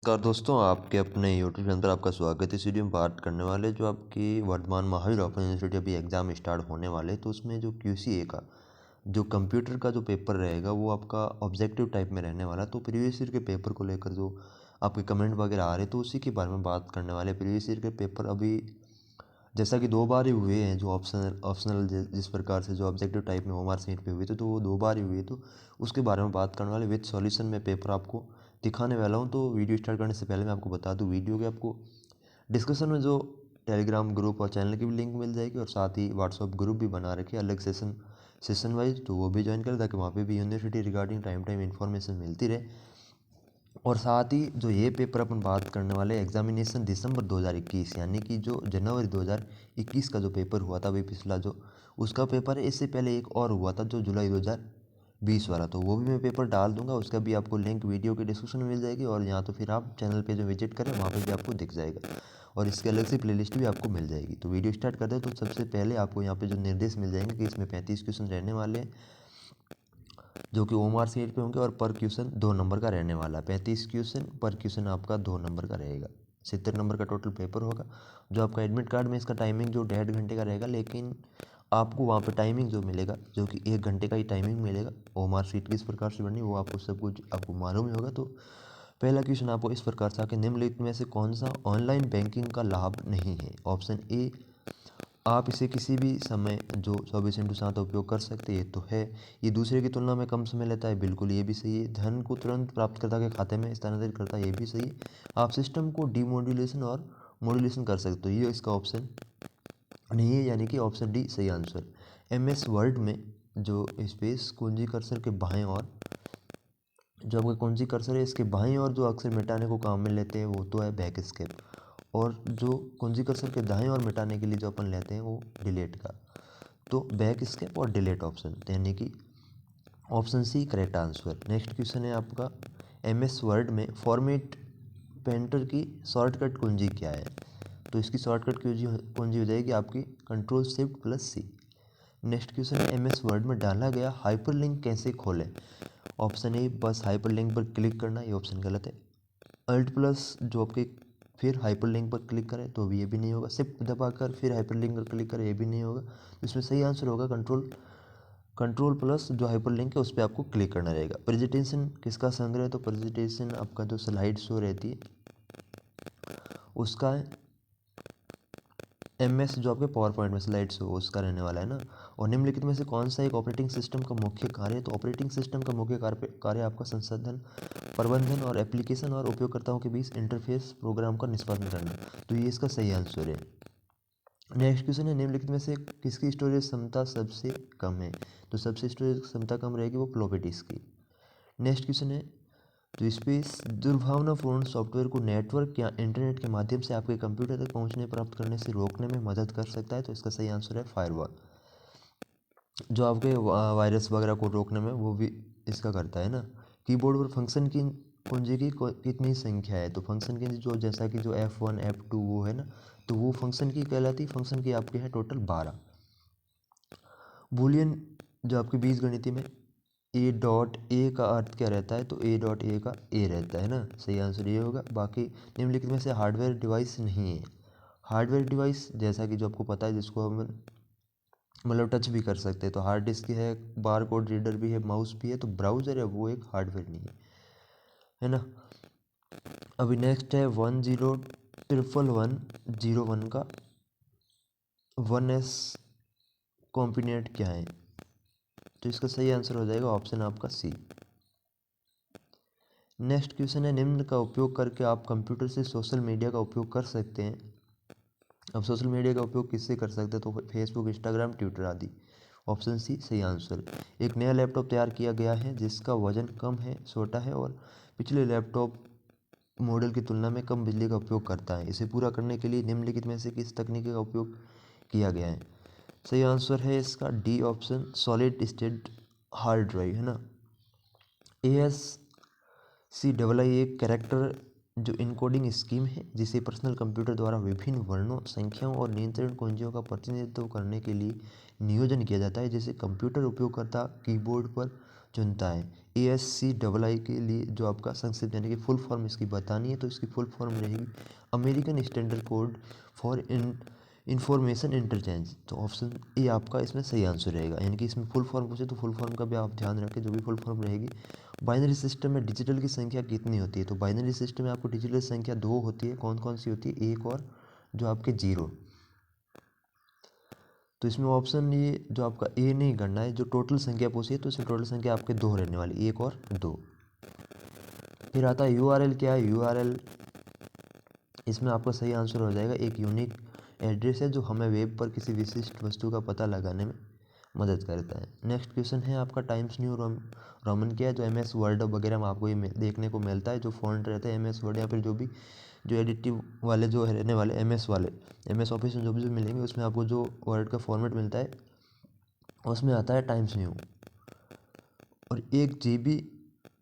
नमस्कार दोस्तों, आपके अपने यूट्यूब चैनल पर आपका स्वागत है। इस वीडियो में बात करने वाले जो आपकी वर्तमान महावीर ओपन यूनिवर्सिटी अभी एग्ज़ाम स्टार्ट होने वाले, तो उसमें जो QCA का जो कंप्यूटर का जो पेपर रहेगा वो आपका ऑब्जेक्टिव टाइप में रहने वाला। तो प्रीवियस ईयर के पेपर को लेकर जो आपके कमेंट वगैरह आ रहे तो उसी के बारे में बात करने वाले। प्रीवियस ईयर के पेपर अभी जैसा कि 2 बार ही हुए हैं, जो ऑप्शनल जिस प्रकार से जो ऑब्जेक्टिव टाइप में ओमआर सीट पे हुए थे, तो वो 2 बार ही हुए, तो उसके बारे में बात करने वाले। विद सॉल्यूशन में पेपर आपको दिखाने वाला हूँ। तो वीडियो स्टार्ट करने से पहले मैं आपको बता दूँ, वीडियो के आपको डिस्क्रिप्शन में जो टेलीग्राम ग्रुप और चैनल की भी लिंक मिल जाएगी, और साथ ही व्हाट्सअप ग्रुप भी बना रखे अलग सेशन वाइज, तो वो भी ज्वाइन करें ताकि वहाँ पे भी यूनिवर्सिटी रिगार्डिंग टाइम इन्फॉर्मेशन मिलती रहे। और साथ ही जो ये पेपर अपन बात करने वाले एग्जामिनेशन दिसंबर 2021, यानी कि जो जनवरी 2021 का जो पेपर हुआ था अभी पिछला, जो उसका पेपर है। इससे पहले एक और हुआ था जो जुलाई 2020 वाला, तो वो भी मैं पेपर डाल दूंगा। उसका भी आपको लिंक वीडियो के डिस्क्रिप्शन में मिल जाएगी, और यहाँ तो फिर आप चैनल पे जो विजिट करें वहाँ पे भी आपको दिख जाएगा, और इसके अलग से प्लेलिस्ट भी आपको मिल जाएगी। तो वीडियो स्टार्ट करते हैं। तो सबसे पहले आपको यहाँ पे जो निर्देश मिल जाएंगे कि इसमें 35 क्वेश्चन रहने वाले हैं, जो कि ओमआर सीट पे होंगे, और पर क्वेश्चन 2 नंबर का रहने वाला है। 35 क्वेश्चन, पर क्वेश्चन आपका 2 नंबर का रहेगा। 70 नंबर का टोटल पेपर होगा। जो आपका एडमिट कार्ड में इसका टाइमिंग जो 1.5 घंटे का रहेगा, लेकिन आपको वहाँ पे टाइमिंग जो मिलेगा, जो कि 1 घंटे का ही टाइमिंग मिलेगा। ओमआर सीट किस प्रकार से बननी वो आपको सब कुछ आपको मालूम ही होगा। तो पहला क्वेश्चन आपको इस प्रकार से आके, निम्नलिखित में से कौन सा ऑनलाइन बैंकिंग का लाभ नहीं है? ऑप्शन ए, आप इसे किसी भी समय जो 24/7 उपयोग कर सकते हैं, ये तो है। ये दूसरे की तुलना में कम समय लेता है, बिल्कुल ये भी सही है। धन को तुरंत प्राप्तकर्ता के खाते में स्थानांतरित करता है, ये भी सही है। आप सिस्टम को डीमोड्यूलेशन और मॉड्यूलेशन कर सकते हो, ये इसका ऑप्शन नहीं है, यानी कि ऑप्शन डी सही आंसर। MS वर्ड में जो स्पेस कुंजी कर्सर के बाएं और जो आपका कुंजी कर्सर है, इसके बाएं और जो अक्षर मिटाने को काम में लेते हैं वो तो है बैक स्केप, और जो कुंजी कर्सर के दाएं और मिटाने के लिए जो अपन लेते हैं वो डिलीट का। तो बैक स्केप और डिलीट ऑप्शन, यानी कि option C correct answer. Next question है आपका, MS वर्ड में फॉर्मेट पेंटर की शॉर्टकट कुंजी क्या है? तो इसकी शॉर्टकट कुंजी हो जाएगी आपकी Ctrl+Shift+C। नेक्स्ट क्वेश्चन है, MS वर्ड में डाला गया हाइपरलिंक कैसे खोलें? ऑप्शन ए, बस हाइपरलिंक पर क्लिक करना, ये ऑप्शन गलत है। अल्ट प्लस जो आपके फिर हाइपरलिंक पर क्लिक करें तो भी ये भी नहीं होगा। शिफ्ट दबाकर फिर हाइपरलिंक पर क्लिक करें, ये भी नहीं होगा। तो इसमें सही आंसर होगा कंट्रोल प्लस जो हाइपरलिंक है उस पर आपको क्लिक करना रहेगा। प्रेजेंटेशन किसका संग्रह है? तो प्रेजेंटेशन आपका जो स्लाइड शो रहती है उसका है। MS जो आपके पावर पॉइंट में स्लाइड शो उसका रहने वाला है ना। और निम्नलिखित में से कौन सा एक ऑपरेटिंग सिस्टम का मुख्य कार्य है? तो ऑपरेटिंग सिस्टम का मुख्य कार्य आपका संसाधन प्रबंधन और एप्लीकेशन और उपयोगकर्ताओं के बीच इंटरफेस प्रोग्राम का निष्पादन करना। तो ये इसका सही आंसर है। नेक्स्ट क्वेश्चन है, निम्नलिखित में से किसकी स्टोरेज क्षमता सबसे कम है? तो सबसे स्टोरेज क्षमता कम रहेगी वो फ्लॉपी डिस्क की। नेक्स्ट क्वेश्चन है, तो स्पेस दुर्भावनापूर्ण सॉफ्टवेयर को नेटवर्क या इंटरनेट के माध्यम से आपके कंप्यूटर तक पहुंचने प्राप्त करने से रोकने में मदद कर सकता है? तो इसका सही आंसर है फायरवॉल। जो आपके वायरस वगैरह को रोकने में वो भी इसका करता है ना। कीबोर्ड पर फंक्शन की कुंजी की कितनी संख्या है? तो फंक्शन की जो जैसा कि जो F1 F2 वो है ना, तो वो फंक्शन की कहलाती है। फंक्शन की आपके है टोटल 12। बूलियन जो आपकी बीजगणित में A.A का अर्थ क्या रहता है? तो A.A का A रहता है ना, सही आंसर ये होगा। बाकी निम्नलिखित में से हार्डवेयर डिवाइस नहीं है। हार्डवेयर डिवाइस जैसा कि जो आपको पता है, जिसको हम मतलब टच भी कर सकते हैं, तो हार्ड डिस्क है, बार कोड रीडर भी है, माउस भी है। तो ब्राउज़र है वो एक हार्डवेयर नहीं है ना। अभी नेक्स्ट है 101101 का 1S कॉम्बिनेट क्या है? तो इसका सही आंसर हो जाएगा ऑप्शन आपका सी। नेक्स्ट क्वेश्चन है, निम्न का उपयोग करके आप कंप्यूटर से सोशल मीडिया का उपयोग कर सकते हैं। अब सोशल मीडिया का उपयोग किससे कर सकते हैं? तो फेसबुक, इंस्टाग्राम, ट्विटर आदि। ऑप्शन सी सही आंसर। एक नया लैपटॉप तैयार किया गया है जिसका वजन कम है, छोटा है, और पिछले लैपटॉप मॉडल की तुलना में कम बिजली का उपयोग करता है। इसे पूरा करने के लिए निम्नलिखित में से किस तकनीक का उपयोग किया गया है? सही आंसर है इसका D option, solid state hard drive है ना। ASCII एक कैरेक्टर जो इनकोडिंग स्कीम है जिसे पर्सनल कंप्यूटर द्वारा विभिन्न वर्णों, संख्याओं और नियंत्रण कुंजियों का प्रतिनिधित्व करने के लिए नियोजन किया जाता है, जिसे कंप्यूटर उपयोगकर्ता कीबोर्ड पर चुनता है। ASCII के लिए जो आपका संक्षिप्त यानी कि फुल फॉर्म इसकी बतानी है तो इसकी फुल फॉर्म रहेगी American standard code for information interchange. तो ऑप्शन ए आपका इसमें सही आंसर रहेगा, यानी कि इसमें फुल फॉर्म पूछे तो फुल फॉर्म का भी आप ध्यान रखें, जो भी फुल फॉर्म रहेगी। बाइनरी सिस्टम में डिजिटल की संख्या कितनी होती है? तो बाइनरी सिस्टम में आपको डिजिटल संख्या 2 होती है। कौन कौन सी होती है? 1 और जो आपके 0। तो इसमें ऑप्शन ये जो आपका ए नहीं करना है, जो टोटल संख्या पूछी है तो इसमें टोटल संख्या आपके 2 रहने वाली, 1 और 2। फिर आता है URL। क्या है URL? इसमें आपका सही आंसर हो जाएगा एक यूनिक एड्रेस है जो हमें वेब पर किसी विशिष्ट वस्तु का पता लगाने में मदद करता है। नेक्स्ट क्वेश्चन है आपका टाइम्स न्यू रोमन क्या है? जो MS वर्ड वगैरह में आपको ये देखने को मिलता है, जो फॉन्ट रहता है MS वर्ड या फिर जो भी जो एडिटिव वाले जो रहने वाले MS वाले MS ऑफिस में जो भी मिलेंगे उसमें आपको जो वर्ड का फॉर्मेट मिलता है उसमें आता है टाइम्स न्यू। और 1 GB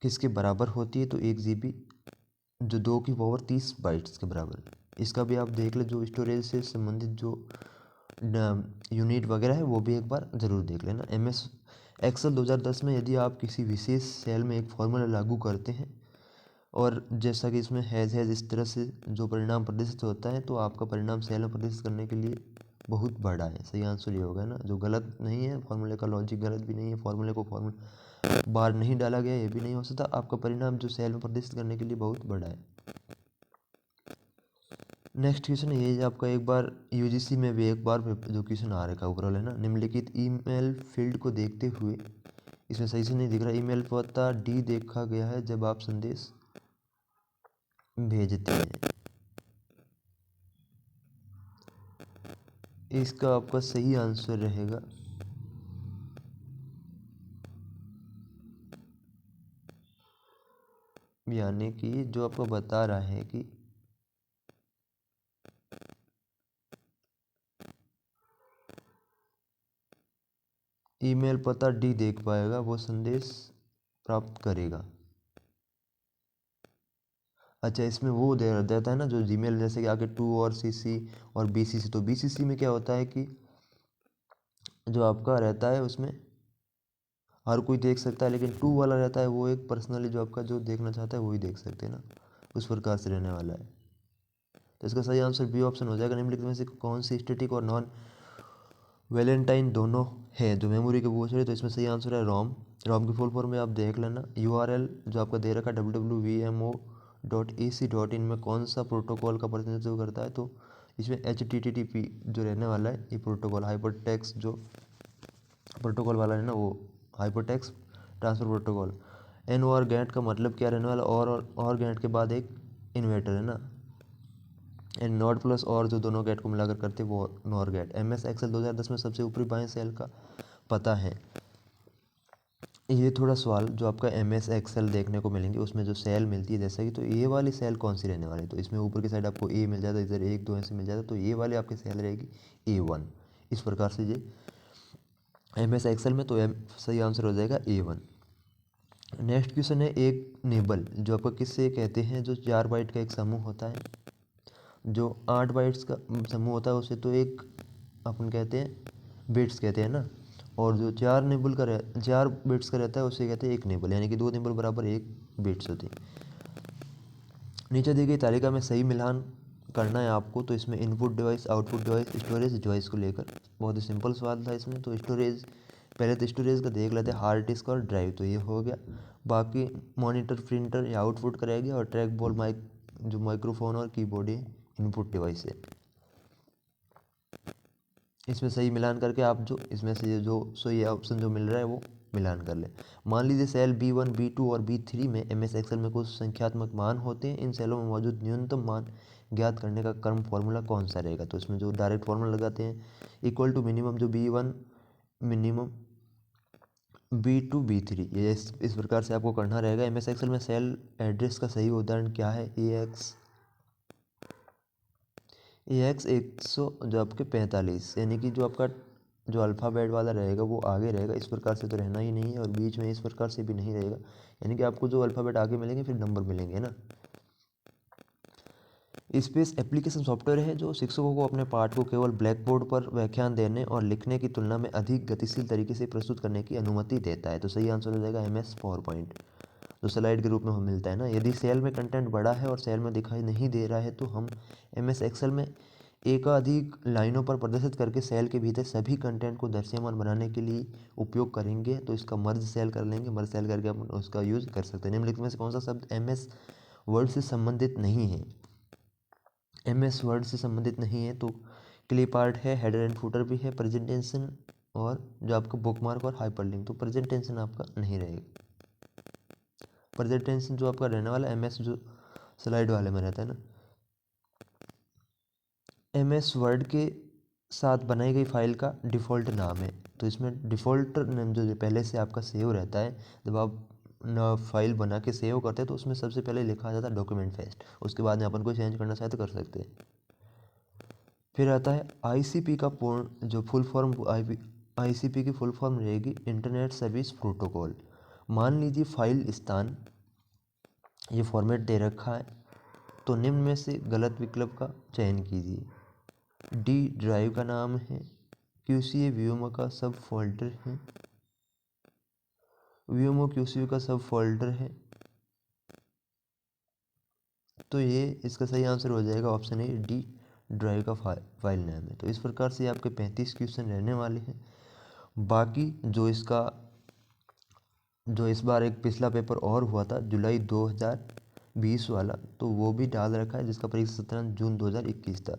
किसके बराबर होती है? तो 1 GB जो 2 की पावर 30 बाइट्स के बराबर। इसका भी आप देख ले, जो स्टोरेज से संबंधित जो यूनिट वगैरह है वो भी एक बार ज़रूर देख लेना। MS एक्सेल 2010 में यदि आप किसी विशेष सेल में एक फॉर्मूला लागू करते हैं और जैसा कि इसमें हैज़ इस तरह से जो परिणाम प्रदर्शित होता है तो आपका परिणाम सेल में प्रदर्शित करने के लिए बहुत बड़ा है। सही आंसर ये होगा ना, जो गलत नहीं है, फॉर्मूले का लॉजिक गलत भी नहीं है, फॉर्मूले को फॉर्मूला बार नहीं डाला गया ये भी नहीं हो सकता। आपका परिणाम जो सेल में प्रदर्शित करने के लिए बहुत बड़ा है। नेक्स्ट क्वेश्चन ये आपका एक बार UGC में भी एक बार जो क्वेश्चन आ रखा है ऊपर वाला है ना, निम्नलिखित ईमेल फील्ड को देखते हुए, इसमें सही से नहीं दिख रहा, ईमेल पता D देखा गया है जब आप संदेश भेजते हैं। इसका आपका सही आंसर रहेगा यानी कि जो आपको बता रहा है कि ईमेल पता D देख पाएगा वो संदेश प्राप्त करेगा। अच्छा, इसमें वो दे देता है ना जो जीमेल, जैसे कि आगे 2 और CC और BCC। तो BCC में क्या होता है कि जो आपका रहता है उसमें हर कोई देख सकता है, लेकिन 2 वाला रहता है वो एक पर्सनली जो आपका जो देखना चाहता है वही देख सकते हैं ना, उस प्रकार से रहने वाला है। तो इसका सही आंसर बी ऑप्शन हो जाएगा। निम्नलिखित में से कौन सी स्टैटिक और नॉन वैलेंटाइन दोनों है जो मेमोरी के पूछ रहे? तो इसमें सही आंसर है रोम। रोम की फुल फॉर्म में आप देख लेना। URL जो आपका दे रखा है www.vmo.ac.in में कौन सा प्रोटोकॉल का प्रतिनिधित्व करता है? तो इसमें HTTP जो रहने वाला है ये प्रोटोकॉल, हाइपर टेक्स्ट जो प्रोटोकॉल वाला है ना वो hypertext transfer protocol. NOR gate का मतलब क्या रहने वाला? और गेट के बाद एक इन्वर्टर है ना, एंड नॉट प्लस और जो दोनों गेट को मिलाकर करते हैं वो नॉर गेट। MS एक्सेल 2010 में सबसे ऊपरी बाएं सेल का पता है। ये थोड़ा सवाल जो आपका MS एक्सेल देखने को मिलेंगे उसमें जो सेल मिलती है जैसा कि, तो ये वाली सेल कौन सी रहने वाली है? तो इसमें ऊपर की साइड आपको A मिल जाता है, इधर 1 2 ऐसे मिल जाता है, तो ये वाली आपकी सेल रहेगी A1। इस प्रकार से ये MS एक्सेल में, तो सही आंसर हो जाएगा A1। नेक्स्ट क्वेश्चन है एक नेबल जो आपको किससे कहते हैं? जो 4 बाइट का एक समूह होता है, जो 8 बाइट्स का समूह होता है उसे तो एक अपन कहते हैं बिट्स कहते हैं ना, और जो 4 बिट्स का रहता है उसे कहते हैं एक नेबल, यानी कि 2 नेबल बराबर 1 बिट्स होती है। नीचे दी गई तालिका में सही मिलान करना है आपको। तो इसमें input device, output device, storage device को लेकर बहुत ही सिंपल सवाल था इसमें। तो स्टोरेज, पहले तो स्टोरेज का देख लेते हैं, हार्ड डिस्क और ड्राइव, तो ये हो गया। बाकी मॉनिटर प्रिंटर या आउटपुट करेगी, और ट्रैक बॉल माइक जो माइक्रोफोन और कीबोर्ड है इनपुट डिवाइस है। इसमें सही मिलान करके आप जो इसमें से जो सही ऑप्शन जो मिल रहा है वो मिलान कर ले। मान लीजिए सेल B1 B2 और B3 में MS एक्सेल में कुछ संख्यात्मक मान होते हैं। इन सेलों में मौजूद न्यूनतम मान ज्ञात करने का क्रम फॉर्मूला कौन सा रहेगा? तो इसमें जो डायरेक्ट फॉर्मूला लगाते हैं, इक्वल टू मिनिमम जो B1 मिनिमम B2 B3, ये इस प्रकार से आपको करना रहेगा। MS एक्सेल में सेल एड्रेस का सही उदाहरण क्या है? AX 100 जो आपके 45, यानी कि जो आपका जो अल्फ़ाबेट वाला रहेगा वो आगे रहेगा, इस प्रकार से तो रहना ही नहीं है, और बीच में इस प्रकार से भी नहीं रहेगा, यानी कि आपको जो अल्फ़ाबेट आगे मिलेंगे फिर नंबर मिलेंगे ना। स्पेस एप्लीकेशन सॉफ्टवेयर है जो शिक्षकों को अपने पाठ को केवल ब्लैक बोर्ड पर व्याख्यान देने और लिखने की तुलना में अधिक गतिशील तरीके से प्रस्तुत करने की अनुमति देता है। तो सही आंसर हो जाएगा MS पावरपॉइंट, जो स्लाइड के रूप में हमें मिलता है ना। यदि सेल में कंटेंट बड़ा है और सेल में दिखाई नहीं दे रहा है तो हम MS एक्सेल में एकाधिक लाइनों पर प्रदर्शित करके सेल के भीतर सभी कंटेंट को दृश्यमान बनाने के लिए उपयोग करेंगे। तो इसका मर्ज सेल कर लेंगे, मर्ज सेल करके अपन उसका यूज़ कर सकते हैं। निम्नलिखित में से कौन सा शब्द MS वर्ड से संबंधित नहीं है? MS वर्ड से संबंधित नहीं है तो क्ले पार्ट है, हेडर एंड फुटर भी है, प्रेजेंटेशन और जो आपका बुकमार्क और हाइपरलिंक। तो प्रेजेंटेशन आपका नहीं रहेगा। प्रेजेंटेशन जो आपका रहने वाला MS जो स्लाइड वाले में रहता है ना, MS वर्ड के साथ बनाई गई फाइल का डिफ़ॉल्ट नाम है। तो इसमें डिफ़ॉल्ट नाम जो पहले से आपका सेव रहता है, जब आप न फाइल बना के सेव करते हैं तो उसमें सबसे पहले लिखा जाता है डॉक्यूमेंट फेस्ट। उसके बाद में अपन को चेंज करना चाहे तो कर सकते हैं। फिर आता है ICP का पूर्ण जो फुल फॉर्म ICP की फुल फॉर्म रहेगी इंटरनेट सर्विस प्रोटोकॉल। मान लीजिए फाइल स्थान ये फॉर्मेट दे रखा है, तो निम्न में से गलत विकल्प का चयन कीजिए। D ड्राइव का नाम है, QCA व्योमो का सब फोल्डर है, व्योमो QCA का सब फोल्डर है। तो ये इसका सही आंसर हो जाएगा ऑप्शन ए, D ड्राइव का फाइल नाम है। तो इस प्रकार से आपके 35 क्वेश्चन रहने वाले हैं। बाकी जो इस बार एक पिछला पेपर और हुआ था जुलाई 2020 वाला, तो वो भी डाल रखा है, जिसका परीक्षा 17 जून 2021 था।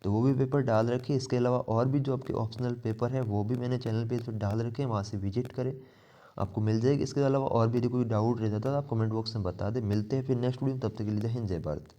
तो वो भी पेपर डाल रखे। इसके अलावा और भी जो आपके ऑप्शनल पेपर है वो भी मैंने चैनल पे तो डाल रखे हैं, वहाँ से विजिट करें, आपको मिल जाएगी। इसके अलावा और भी यदि कोई डाउट रहता है तो आप कमेंट बॉक्स में बता दें। मिलते हैं फिर नेक्स्ट वीडियो, तब तक के लिए जय हिंद जय भारत।